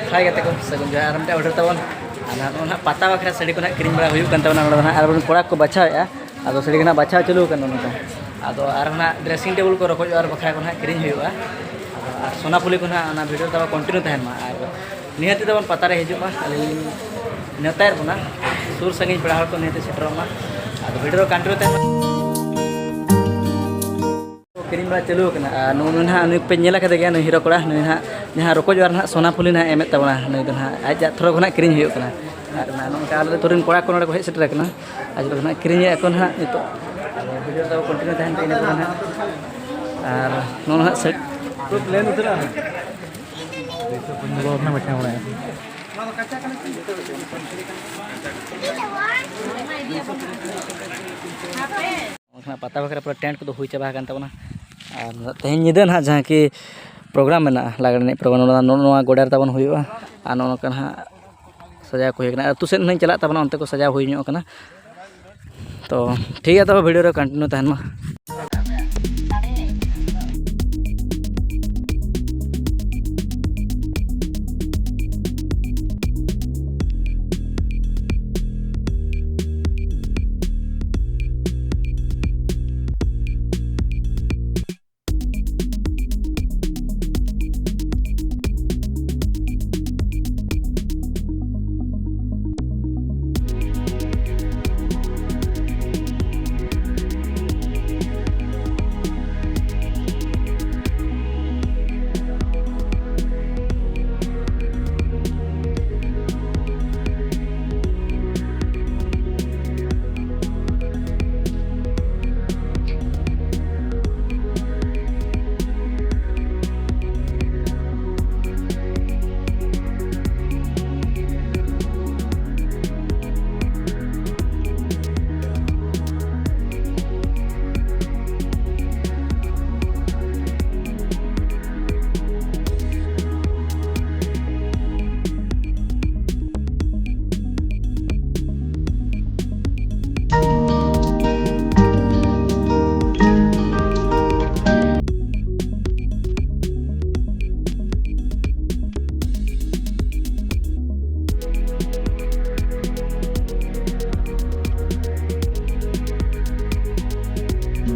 हाय गाते को सगुन जोहार आर ऑर्डर तबन आना पता बखरा साड़ी को क्रीम बड़ा हुई कन तबना और कोड़ा को बचाया आदो साड़ी को बचा चलू कन नोका आदो आर ड्रेसिंग टेबल को रखो और बखरा को क्रीम हुआ और सोनापुली को वीडियो तब कंटिन्यू तहन मा और निहती तबन पता रे हिजुमा अली नेतायर बना सुर संगी पेड़ा को निहती सेटरमा आदो वीडियो कंटिन्यू तहन क्रीम बड़ा चलू कना नुन नुई पे नेला कदे गया नुई हीरो कोड़ा नुई जहाँ रोको जोर सोनापुली एम तबना नुई दो आज थोड़ा को क्रीम हुई आले तुरिन कोड़ा को हेज सेटर आज क्रीम को नितो वीडियो तब कंटिन्यू तहन और नो सेट प्लेन उतरा पता बखरा पूरा टेंट को हुई चाबा तबना और तेहन निदा ना जहाँ कि प्रोग्राम में लागड़े प्रोग्राम गोड़ा तबन हुआ और नौका सजा को अतु सेन नहीं चला तबना उनते को सजा हुई तो ठीक है तब वीडियो रे कंटिन्यू तहन मा